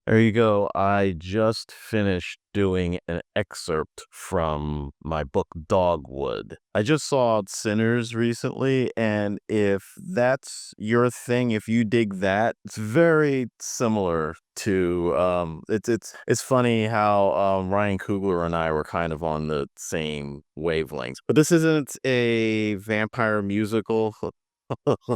There you go. I just finished doing an excerpt from my book Dogwood. I just saw Sinners recently, and if that's your thing, if you dig that, it's very similar to it's funny how Ryan Coogler and I were kind of on the same wavelengths. But this isn't a vampire musical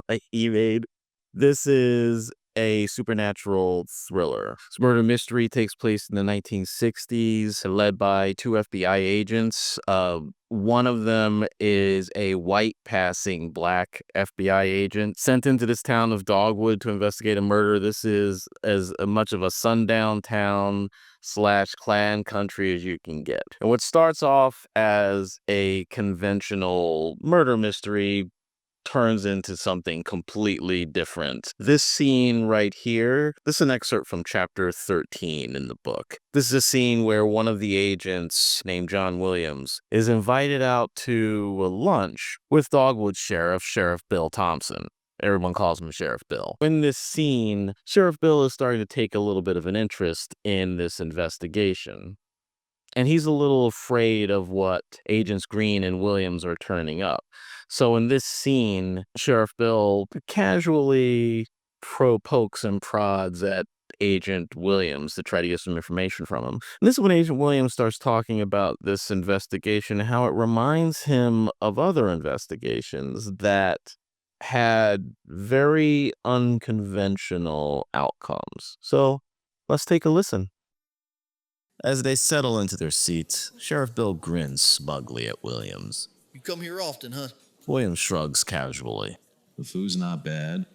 like he made. This is a supernatural thriller. This murder mystery takes place in the 1960s, led by two FBI agents. One of them is a white passing black FBI agent sent into this town of Dogwood to investigate a murder. This is as much of a sundown town slash clan country as you can get. And what starts off as a conventional murder mystery turns into something completely different. This scene right here, this is an excerpt from chapter 13 in the book. This is a scene where one of the agents, named John Williams, is invited out to a lunch with Dogwood Sheriff Bill Thompson. Everyone calls him Sheriff Bill. In this scene, Sheriff Bill is starting to take a little bit of an interest in this investigation. And he's a little afraid of what Agents Green and Williams are turning up. So in this scene, Sheriff Bill casually pokes and prods at Agent Williams to try to get some information from him. And this is when Agent Williams starts talking about this investigation, how it reminds him of other investigations that had very unconventional outcomes. So let's take a listen. As they settle into their seats, Sheriff Bill grins smugly at Williams. You come here often, huh? Williams shrugs casually. The food's not bad.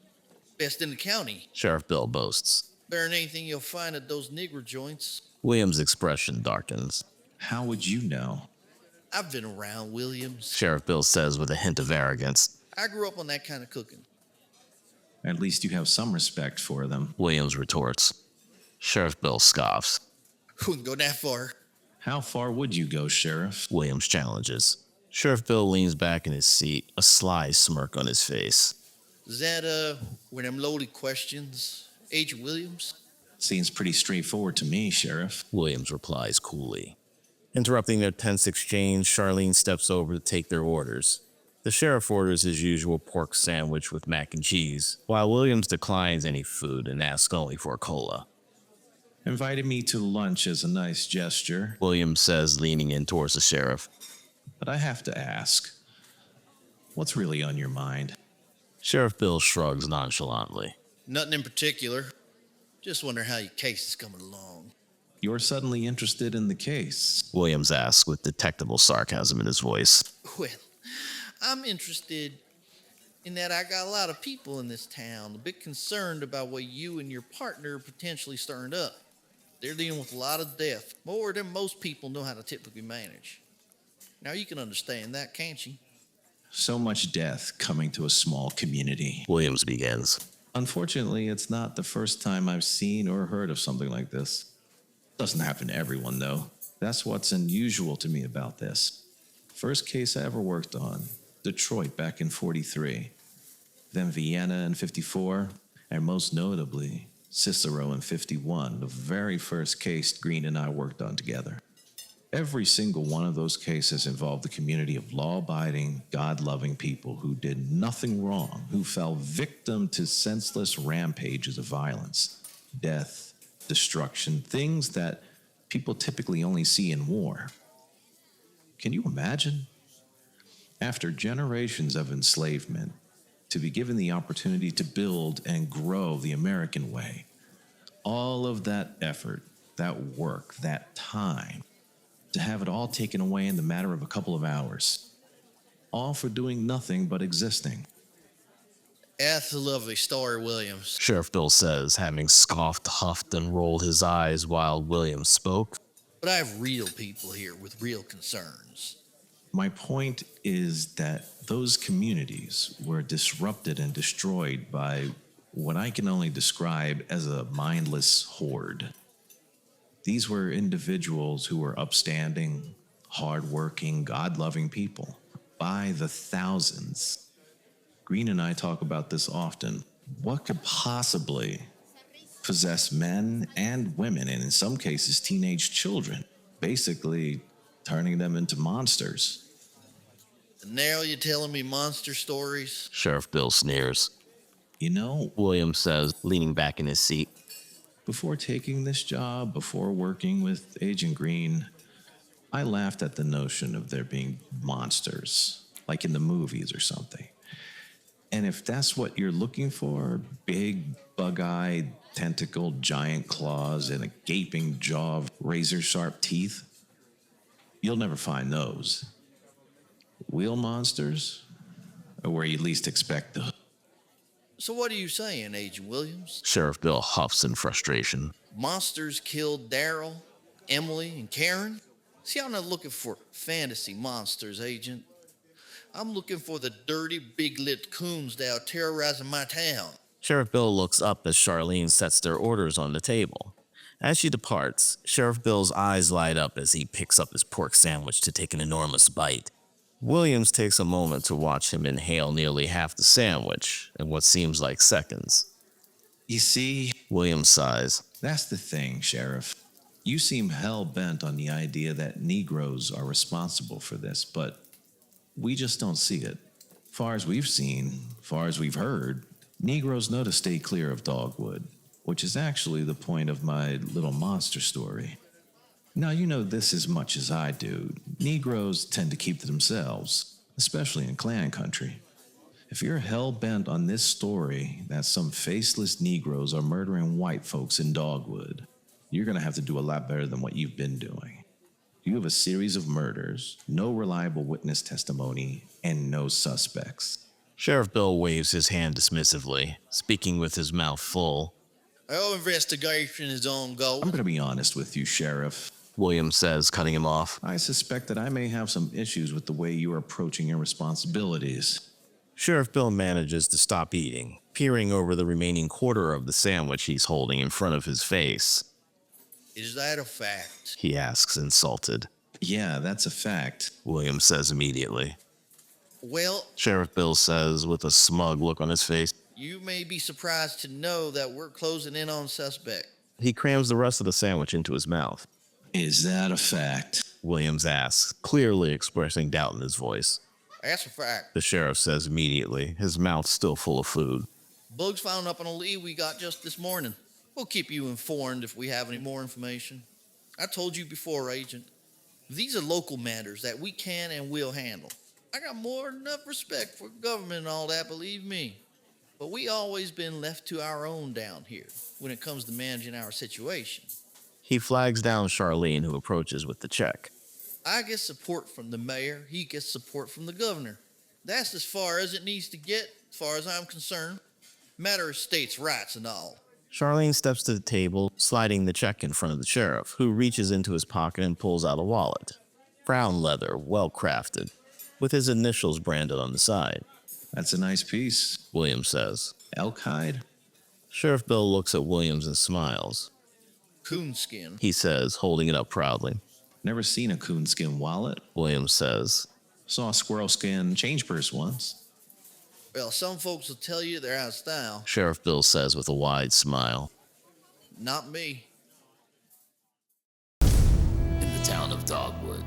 Best in the county. Sheriff Bill boasts. Better than anything you'll find at those nigger joints. Williams' expression darkens. How would you know? I've been around, Williams. Sheriff Bill says with a hint of arrogance. I grew up on that kind of cooking. At least you have some respect for them. Williams retorts. Sheriff Bill scoffs. Wouldn't go that far. How far would you go, Sheriff? Williams challenges. Sheriff Bill leans back in his seat, a sly smirk on his face. Is that, one of them loaded questions, Agent Williams? Seems pretty straightforward to me, Sheriff. Williams replies coolly. Interrupting their tense exchange, Charlene steps over to take their orders. The sheriff orders his usual pork sandwich with mac and cheese, while Williams declines any food and asks only for a cola. Invited me to lunch as a nice gesture, Williams says, leaning in towards the sheriff. but I have to ask, what's really on your mind? Sheriff Bill shrugs nonchalantly. Nothing in particular. Just wonder how your case is coming along. You're suddenly interested in the case. Williams asks with detectable sarcasm in his voice. Well, I'm interested in that I got a lot of people in this town a bit concerned about what you and your partner are potentially stirring up. They're dealing with a lot of death, more than most people know how to typically manage. Now you can understand that, can't you? So much death coming to a small community. Williams begins. Unfortunately, it's not the first time I've seen or heard of something like this. Doesn't happen to everyone, though. That's what's unusual to me about this. First case I ever worked on, Detroit back in 43. Then Vienna in 54, and most notably, Cicero in 51, the very first case Green and I worked on together. Every single one of those cases involved a community of law-abiding, God-loving people who did nothing wrong, who fell victim to senseless rampages of violence, death, destruction, things that people typically only see in war. Can you imagine? After generations of enslavement, to be given the opportunity to build and grow the American way, all of that effort, that work, that time, to have it all taken away in the matter of a couple of hours, all for doing nothing but existing. That's a lovely story, Williams. Sheriff Bill says, having scoffed, huffed, and rolled his eyes while Williams spoke. But I have real people here with real concerns. My point is that those communities were disrupted and destroyed by what I can only describe as a mindless horde. These were individuals who were upstanding, hardworking, God-loving people by the thousands. Green and I talk about this often. What could possibly possess men and women, and in some cases, teenage children, basically turning them into monsters. And now you're telling me monster stories? Sheriff Bill sneers. You know, Williams says, leaning back in his seat. before taking this job, before working with Agent Green, I laughed at the notion of there being monsters, like in the movies or something. And if that's what you're looking for, big, bug-eyed, tentacled giant claws and a gaping jaw of razor-sharp teeth, you'll never find those. Wheel monsters are where you least expect them. So what are you saying, Agent Williams? Sheriff Bill huffs in frustration. Monsters killed Daryl, Emily, and Karen? See, I'm not looking for fantasy monsters, Agent. I'm looking for the dirty, big-lipped coons that are terrorizing my town. Sheriff Bill looks up as Charlene sets their orders on the table. As she departs, Sheriff Bill's eyes light up as he picks up his pork sandwich to take an enormous bite. Williams takes a moment to watch him inhale nearly half the sandwich in what seems like seconds. You see, Williams sighs. that's the thing, Sheriff. You seem hell-bent on the idea that Negroes are responsible for this, but we just don't see it. Far as we've seen, far as we've heard, Negroes know to stay clear of Dogwood, which is actually the point of my little monster story. Now, you know this as much as I do. Negroes tend to keep to themselves, especially in clan country. If you're hell-bent on this story that some faceless Negroes are murdering white folks in Dogwood, you're going to have to do a lot better than what you've been doing. You have a series of murders, no reliable witness testimony, and no suspects. Sheriff Bill waves his hand dismissively, speaking with his mouth full. Our investigation is I'm ongoing. going to be honest with you, Sheriff. Williams says, cutting him off. I suspect that I may have some issues with the way you are approaching your responsibilities. Sheriff Bill manages to stop eating, peering over the remaining quarter of the sandwich he's holding in front of his face. Is that a fact? He asks, insulted. Yeah, that's a fact. Williams says immediately. Well, Sheriff Bill says with a smug look on his face. you may be surprised to know that we're closing in on suspect. He crams the rest of the sandwich into his mouth. Is that a fact? Williams asks, clearly expressing doubt in his voice. That's a fact. The sheriff says immediately, his mouth still full of food. Bugs found up on a lead we got just this morning. We'll keep you informed if we have any more information. I told you before, Agent. These are local matters that we can and will handle. I got more than enough respect for government and all that, believe me. But we always been left to our own down here when it comes to managing our situation. He flags down Charlene, who approaches with the check. I get support from the mayor. He gets support from the governor. That's as far as it needs to get, as far as I'm concerned. Matter of states' rights and all. Charlene steps to the table, sliding the check in front of the sheriff, who reaches into his pocket and pulls out a wallet. Brown leather, well crafted, with his initials branded on the side. That's a nice piece. Williams says. Elk hide? Sheriff Bill looks at Williams and smiles. Coonskin. He says, holding it up proudly. Never seen a coonskin wallet. Williams says. Saw a squirrel skin change purse once. Well, some folks will tell you they're out of style. Sheriff Bill says with a wide smile. Not me. In the town of Dogwood,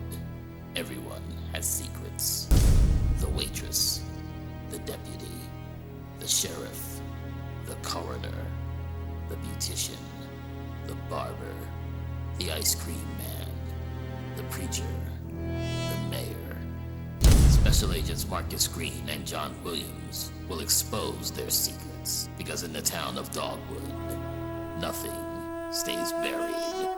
everyone has secrets. The waitress, the deputy, the sheriff, the coroner, the beautician, the barber, the ice cream man, the preacher, the mayor. Special Agents Marcus Green and John Williams will expose their secrets, because in the town of Dogwood, nothing stays buried.